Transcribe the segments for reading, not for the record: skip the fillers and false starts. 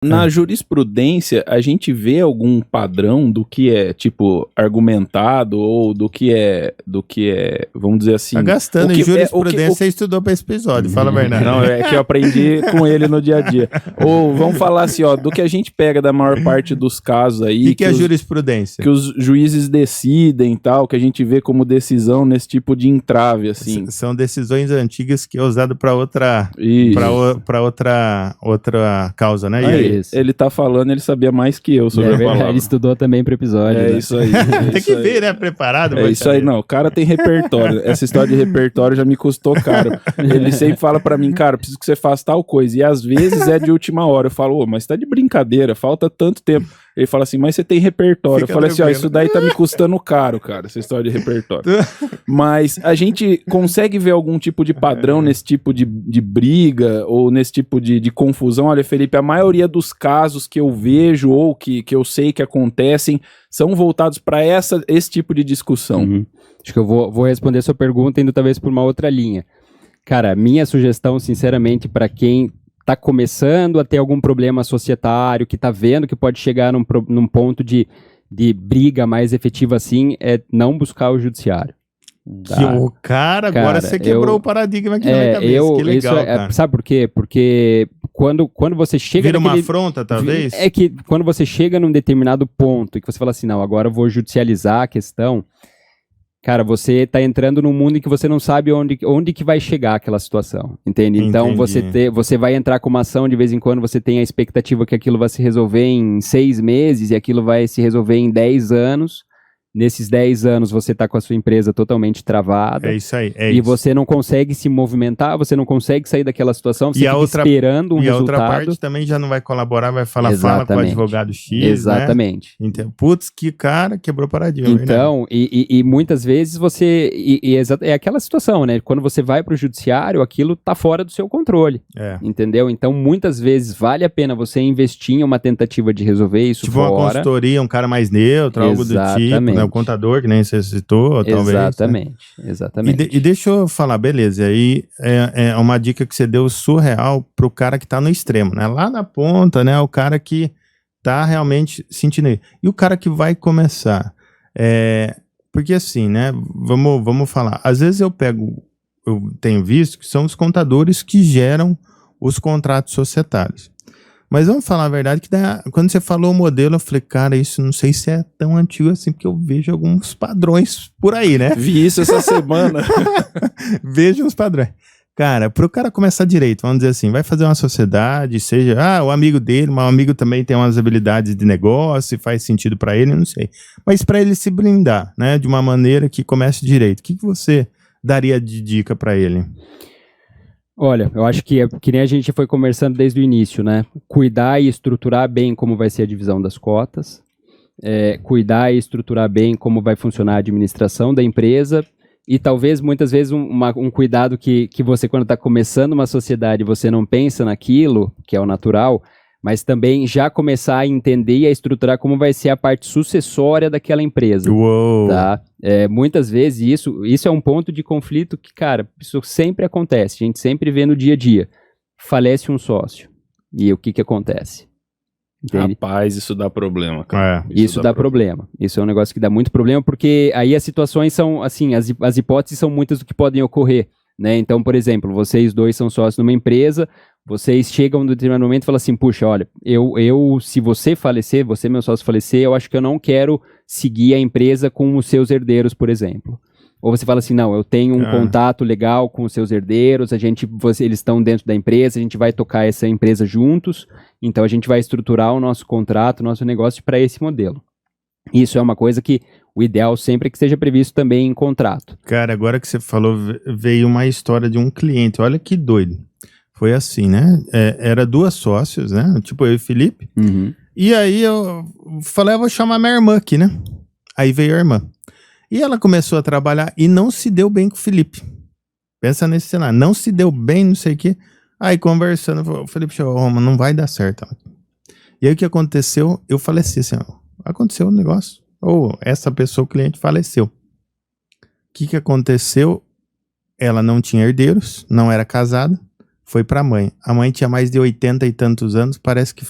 Na jurisprudência, a gente vê algum padrão do que é, tipo, argumentado ou do que é, vamos dizer assim... Tá gastando em jurisprudência, você estudou pra esse episódio, fala a verdade. Não, é que eu aprendi com ele no dia a dia. Ou vamos falar assim, ó, do que a gente pega da maior parte dos casos aí... O que é jurisprudência? Que os juízes decidem e tal, que a gente vê como decisão nesse tipo de entrave, assim. São decisões antigas que é usado pra outra... Pra outra causa, né? E aí? Ele tá falando, ele sabia mais que eu sobre a palavra. Ele estudou também pro episódio. É isso aí. Tem que ver, né? Preparado. É isso aí, não. O cara tem repertório. Essa história de repertório já me custou caro. Ele sempre fala pra mim, cara, preciso que você faça tal coisa. E às vezes é de última hora. Eu falo, mas tá de brincadeira, falta tanto tempo. Ele fala assim, mas você tem repertório. Fica eu falei tranquilo. assim, ó, isso daí tá me custando caro, cara, essa história de repertório. Mas a gente consegue ver algum tipo de padrão nesse tipo de briga ou nesse tipo de confusão? Olha, Felipe, a maioria dos casos que eu vejo ou que eu sei que acontecem são voltados para esse tipo de discussão. Uhum. Acho que eu vou responder sua pergunta indo talvez por uma outra linha. Cara, minha sugestão, sinceramente, para quem tá começando a ter algum problema societário, que tá vendo que pode chegar num ponto de briga mais efetiva assim, é não buscar o judiciário. Tá? Cara, agora você quebrou o paradigma aqui na minha cabeça. Que legal, cara. Sabe por quê? Porque quando você chega... Vira uma afronta, talvez? É que quando você chega num determinado ponto e que você fala assim, não, agora eu vou judicializar a questão... Cara, você tá entrando num mundo em que você não sabe onde que vai chegar aquela situação, entende? Então você vai entrar com uma ação, de vez em quando você tem a expectativa que aquilo vai se resolver em 6 meses e aquilo vai se resolver em 10 anos. Nesses 10 anos você tá com a sua empresa totalmente travada. É isso aí, e você não consegue se movimentar, você não consegue sair daquela situação, você fica esperando um resultado. E a outra parte também já não vai colaborar, vai falar, fala com o advogado X, exatamente. Né? Então, putz, que cara, quebrou o paradigma. Então, e muitas vezes você... é aquela situação, né? Quando você vai pro judiciário, aquilo tá fora do seu controle. Entendeu? Então, muitas vezes vale a pena você investir em uma tentativa de resolver isso tipo fora. Uma consultoria, um cara mais neutro, algo do tipo, né? O contador, que nem você citou, talvez. Exatamente. E deixa eu falar, beleza, aí é uma dica que você deu surreal pro cara que tá no extremo, né? Lá na ponta, né? O cara que tá realmente sentindo. E o cara que vai começar. Porque assim, né? Vamos falar. Às vezes eu tenho visto que são os contadores que geram os contratos societários. Mas vamos falar a verdade, que quando você falou o modelo, eu falei, cara, isso não sei se é tão antigo assim, porque eu vejo alguns padrões por aí, né? Vi isso essa semana. Vejo uns padrões. Cara, para o cara começar direito, vamos dizer assim, vai fazer uma sociedade, seja, o amigo dele, mas o amigo também tem umas habilidades de negócio, faz sentido para ele, não sei. Mas para ele se blindar, né, de uma maneira que comece direito, o que você daria de dica para ele? Olha, eu acho que nem a gente foi conversando desde o início, né? Cuidar e estruturar bem como vai ser a divisão das cotas, cuidar e estruturar bem como vai funcionar a administração da empresa e talvez, muitas vezes, um cuidado que você, quando está começando uma sociedade, você não pensa naquilo, que é o natural, mas também já começar a entender e a estruturar como vai ser a parte sucessória daquela empresa. Uou! Tá? Muitas vezes isso é um ponto de conflito que, cara, isso sempre acontece, a gente sempre vê no dia a dia. Falece um sócio. E o que acontece? Entende? Rapaz, isso dá problema, cara. Isso dá problema. Isso é um negócio que dá muito problema, porque aí as situações são, assim, as hipóteses são muitas do que podem ocorrer, né? Então, por exemplo, vocês dois são sócios numa empresa, vocês chegam num determinado momento e falam assim, puxa, olha, se você falecer, você, meu sócio, falecer, eu acho que eu não quero seguir a empresa com os seus herdeiros, por exemplo. Ou você fala assim, não, eu tenho um contato legal com os seus herdeiros, eles estão dentro da empresa, a gente vai tocar essa empresa juntos, então a gente vai estruturar o nosso contrato, o nosso negócio para esse modelo. Isso é uma coisa que o ideal sempre é que seja previsto também em contrato. Cara, agora que você falou, veio uma história de um cliente, olha que doido. Foi assim, né? Era 2 sócios, né? Tipo eu e o Felipe. Uhum. E aí eu falei, eu vou chamar minha irmã aqui, né? Aí veio a irmã. E ela começou a trabalhar e não se deu bem com o Felipe. Pensa nesse cenário. Não se deu bem, não sei o quê. Aí conversando, o Felipe chegou, Roma, não vai dar certo. E aí o que aconteceu? Eu faleci assim, aconteceu um negócio. Essa pessoa, o cliente, faleceu. O que aconteceu? Ela não tinha herdeiros, não era casada. foi pra mãe. A mãe tinha mais de 80 e tantos anos, parece que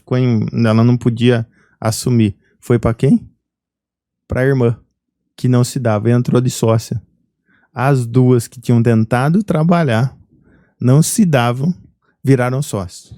ela não podia assumir. Foi pra quem? Pra irmã, que não se dava e entrou de sócia. As duas que tinham tentado trabalhar, não se davam, viraram sócios.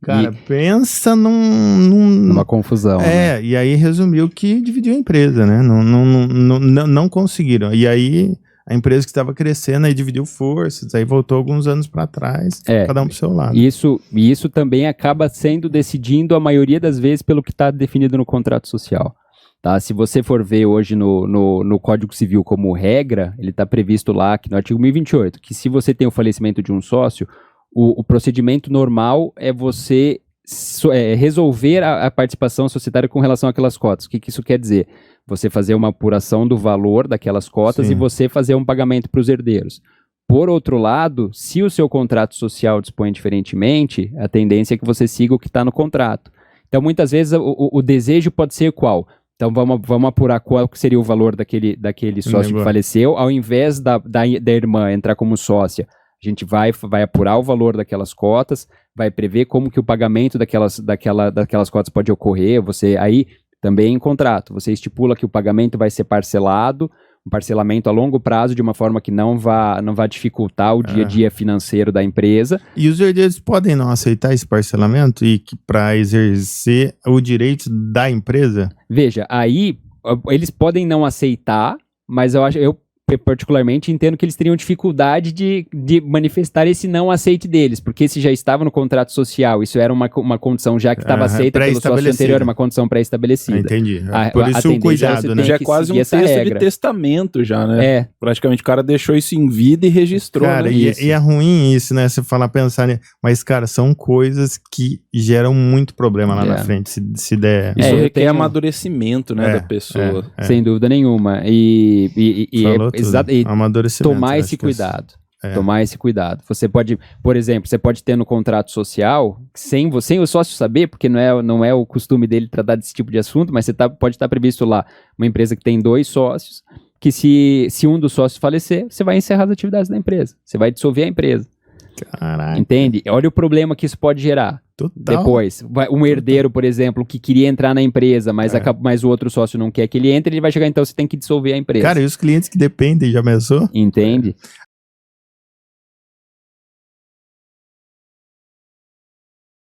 Cara, pensa numa confusão. né? E aí resumiu que dividiu a empresa, né? Não conseguiram. E aí a empresa que estava crescendo aí dividiu forças, aí voltou alguns anos para trás, cada um pro seu lado. Isso também acaba sendo decidindo a maioria das vezes pelo que está definido no contrato social. Tá? Se você for ver hoje no Código Civil como regra, ele está previsto lá que no artigo 1028, que se você tem o falecimento de um sócio, o procedimento normal é você resolver a participação societária com relação àquelas cotas. O que isso quer dizer? Você fazer uma apuração do valor daquelas cotas. Sim. E você fazer um pagamento para os herdeiros. Por outro lado, se o seu contrato social dispõe diferentemente, a tendência é que você siga o que está no contrato. Então, muitas vezes, o desejo pode ser qual? Então, vamos apurar qual seria o valor daquele sócio que faleceu. Ao invés da irmã entrar como sócia, a gente vai apurar o valor daquelas cotas, vai prever como que o pagamento daquelas cotas pode ocorrer. Você aí, também em contrato, você estipula que o pagamento vai ser parcelado, um parcelamento a longo prazo, de uma forma que não vá dificultar o dia a dia financeiro da empresa. E os herdeiros podem não aceitar esse parcelamento para exercer o direito da empresa? Veja, aí eles podem não aceitar, mas eu particularmente entendo que eles teriam dificuldade de manifestar esse não aceite deles, porque se já estava no contrato social, isso era uma condição já que estava aceita pelo sócio anterior, uma condição pré-estabelecida. Entendi. Por isso o cuidado, né? Já é quase um texto de testamento já, né? Praticamente o cara deixou isso em vida e registrou. Cara, e é ruim isso, né? Você pensar, né? Mas, cara, são coisas que geram muito problema lá na frente, se der. Isso requer amadurecimento, né, da pessoa. Sem dúvida nenhuma. Tomar esse cuidado. Tomar esse cuidado. Você pode, por exemplo, ter no contrato social, sem o sócio saber, porque não é o costume dele tratar desse tipo de assunto, mas pode estar previsto lá uma empresa que tem 2 sócios, que se um dos sócios falecer, você vai encerrar as atividades da empresa. Você vai dissolver a empresa. Caraca. Entende? Olha o problema que isso pode gerar. Total. Depois, um herdeiro, por exemplo, que queria entrar na empresa, mas o outro sócio não quer que ele entre, ele vai chegar, então você tem que dissolver a empresa. Cara, e os clientes que dependem, já pensou? Entende?